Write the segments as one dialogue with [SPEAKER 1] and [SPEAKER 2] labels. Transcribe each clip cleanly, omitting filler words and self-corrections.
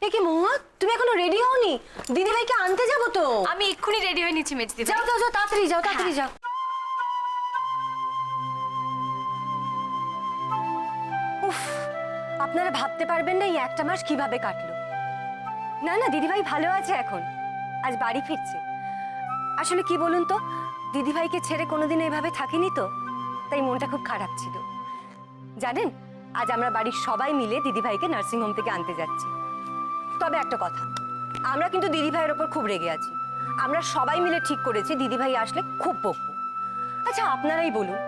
[SPEAKER 1] এ কি মহুয়া, তুমি এখনো রেডি হওনি? দিদি ভাইকে আনতে যাবো তো।
[SPEAKER 2] আমি এক্ষুনি রেডি হয়ে নিচ্ছি মেজদি।
[SPEAKER 1] যাও যাও যাও, তাড়াতাড়ি যাও, তাড়াতাড়ি যাও। উফ, আপনারা ভাবতে পারবেন না এই একটা মাস কিভাবে কাটলো। না না, দিদিভাই ভালো আছে এখন, আজ বাড়ি ফিরছে। আসলে কি বলুন তো, দিদিভাইকে ছেড়ে কোনোদিন এভাবে থাকিনি তো, তাই মনটা খুব খারাপ ছিল। জানেন, আজ আমরা বাড়ির সবাই মিলে দিদিভাইকে নার্সিংহোম থেকে আনতে যাচ্ছি। তবে একটা কথা, আমরা কিন্তু দিদিভাইয়ের ওপর খুব রেগে আছি। আমরা সবাই মিলে ঠিক করেছি দিদিভাই আসলে খুব বকবো। আচ্ছা আপনারাই বলুন,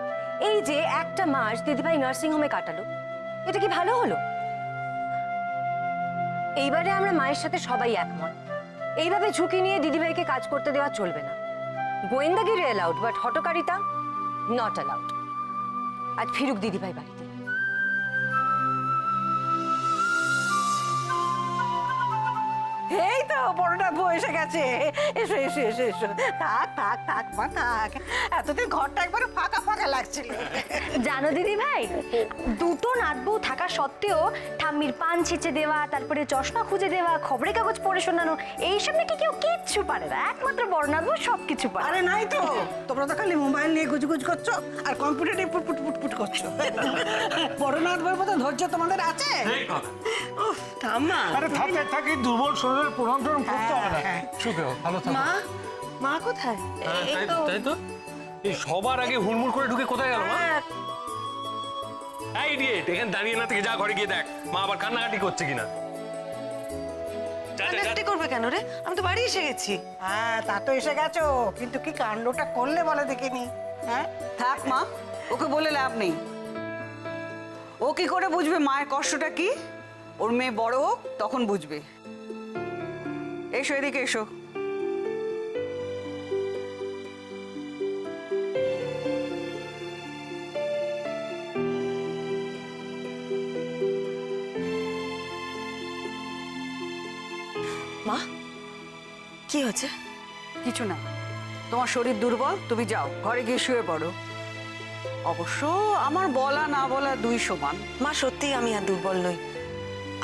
[SPEAKER 1] এই যে একটা মাস দিদিভাই নার্সিংহোমে কাটালো, এটা কি ভালো হলো? এইবারে আমরা মায়ের সাথে সবাই একমত, এইভাবে ঝুঁকি নিয়ে দিদিভাইকে কাজ করতে দেওয়া চলবে না। গোয়েন্দাগিরি অ্যালাউড, বাট হটকারিতা নট অ্যালাউড। আজ ফিরুক দিদিভাই বাড়িতে।
[SPEAKER 3] এই তো বড়টা বউ এসে গেছে। এসো এসো এসো এসো, থাক থাক থাক মা থাক। এতদিন ঘরটা একবারে ফাঁকা ফাঁকা লাগছিল।
[SPEAKER 2] জানো দিদি ভাই, দুটো নাতবউ থাকা সত্ত্বেও ঠাম্মির পান ছেঁচে দেওয়া, তারপরে চশমা খুঁজে দেওয়া, খবরের কাগজ পড়ে শোনানো, এইসব নাকি কেউ কিচ্ছু পারে না। একমাত্র বড় নাতবউ সবকিছু পারে।
[SPEAKER 3] আরে নাই তো, তোমরা তো খালি মোবাইল নিয়ে গুজগুজ করছো আর কম্পিউটারে পুটপুট পুটপুট করছো। বড় নাথবার মতো ধৈর্য তোমাদের আছে? উফ ঠাম্মা,
[SPEAKER 4] আরে থাকে থাকে, দুর্বল শরীরের প্রণাম করতে হবে না। সুখে ভালো থাকো।
[SPEAKER 3] মা মা কোথায়?
[SPEAKER 4] তাই তো, এই সবার আগে হুড়মুড় করে ঢুকে কোথায় গেল মা? এই ইডিয়েট, এখানে দাঁড়িয়ে না থেকে যা ঘরে গিয়ে দেখ মা আবার কান্নাকাটি করছে কিনা।
[SPEAKER 5] কান্নাকাটি করবে কেন রে? আমি তো বাড়ি এসে গেছি।
[SPEAKER 3] হ্যাঁ তা তো এসে গেছো, কিন্তু কি কাণ্ডটা করলে বলে দেখিনি। হ্যাঁ
[SPEAKER 5] থাক মা, ওকে বলে লাভ নেই। ও কি করে বুঝবে মায়ের কষ্টটা কি? ওর মেয়ে বড় হোক তখন বুঝবে। এসো এদিকে এসো।
[SPEAKER 1] মা, কি হচ্ছে?
[SPEAKER 5] কিছু না, তোমার শরীর দুর্বল, তুমি যাও ঘরে গিয়ে শুয়ে পড়ো। অবশ্য আমার বলা না বলা দুই সমান।
[SPEAKER 1] মা সত্যিই আমি আর দুর্বল নই।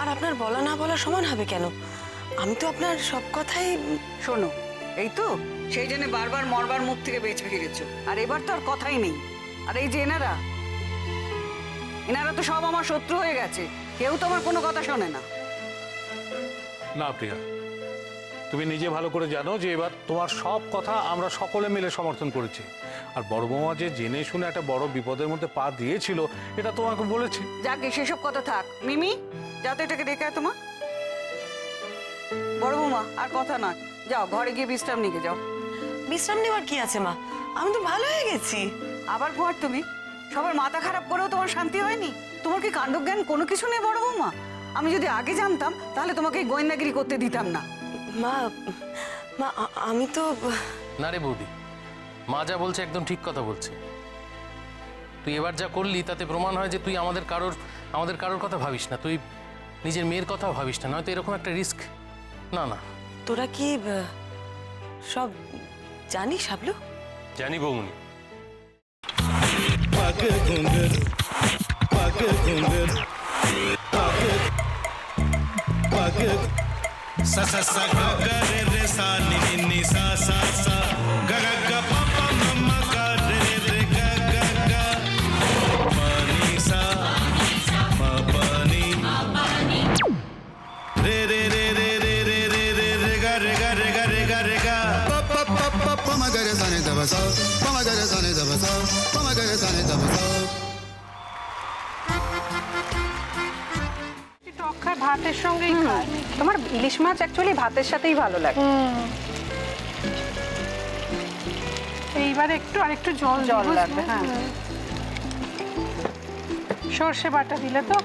[SPEAKER 1] আর আপনার বলা না বলা সমান হবে কেন? আমি তো আপনার সব কথাই।
[SPEAKER 5] শোনো, এই তো সেই জন্য বারবার মরবার মুখ থেকে বেঁচে ফিরেছো, আর এবার তো আর কথাই নেই। আর এই যে এনারা তো সব আমার শত্রু হয়ে গেছে, কেউ তো আমার কোনো কথা শোনে না।
[SPEAKER 4] না প্রিয়া, তুমি নিজে ভালো করে জানো যে এবার তোমার সব কথা আমরা সকলে মিলে সমর্থন করেছি। আর বড় বৌমা যে জেনে শুনে একটা বড় বিপদের মধ্যে পা দিয়েছিল, এটা তোমাকে বলেছি।
[SPEAKER 5] যাকে সেসব কথা থাক। মিমি, যাও তো এটাকে ডেকে আয় তোমার। বড় বৌমা আর কথা নয়, যাও ঘরে গিয়ে বিশ্রাম নিয়ে যাও।
[SPEAKER 1] বিশ্রাম নেওয়ার কি আছে মা? আমি তো ভালো হয়ে গেছি।
[SPEAKER 5] আবার ঘর তুমি সবার মাথা খারাপ করেও তোমার শান্তি হয়নি? তোমার কি কাণ্ডজ্ঞান কোনো কিছু নেই বড় বৌমা? আমি যদি আগে জানতাম তাহলে তোমাকে এই গোয়েন্দাগিরি করতে দিতাম না।
[SPEAKER 1] মা, মা আমি তো।
[SPEAKER 6] না রে বৌদি, মা যা বলছে একদম ঠিক কথা বলছে। তুই এবার যা করলি তাতে প্রমাণ হয় যে তুই আমাদের কারোর কথা ভাবিস না, তুই নিজের মেয়ের কথাও ভাবিস না। নয়তো এরকম একটা রিস্ক। না না,
[SPEAKER 1] তোরা কি সব জানিস হাবলু?
[SPEAKER 4] জানি বৌমনি।
[SPEAKER 7] sa sa sa ga ga re re sa ni ni ni sa sa sa ga ga ga pa pa ma ma ga re re ga ga ga pa ni sa ma pa ni re re re re re re re re re ga re ga re ga re ga re ga pa pa pa pa pa ma ga re sa ni da ba sa pa ma ga re sa ni da ba sa pa ma ga re sa ni da ba sa
[SPEAKER 8] টক ভাতের সঙ্গেই খায়। তোমার ইলিশ মাছ actually ভাতের সাথেই ভালো লাগে। এইবার আরেকটু জল লাগবে। হ্যাঁ, সর্ষে বাটা দিলে তো।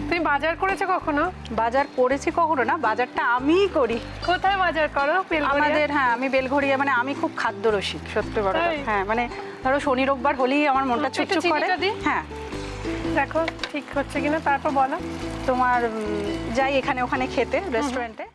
[SPEAKER 8] তুমি বাজার করেছো কখনো? বাজার করেছি কখনো না, বাজারটা আমিই করি। কোথায় বাজার করো? আমাদের, হ্যাঁ আমি বেলঘড়িয়া, মানে আমি খুব খাদ্য রসিক, সত্যি বড় কথা। হ্যাঁ মানে ধরো শনি রোববার হলেই আমার মনটা চুপচুপ করে। হ্যাঁ দেখো ঠিক হচ্ছে কিনা, তারপর বলো। তোমার যাই এখানে ওখানে খেতে রেস্টুরেন্টে,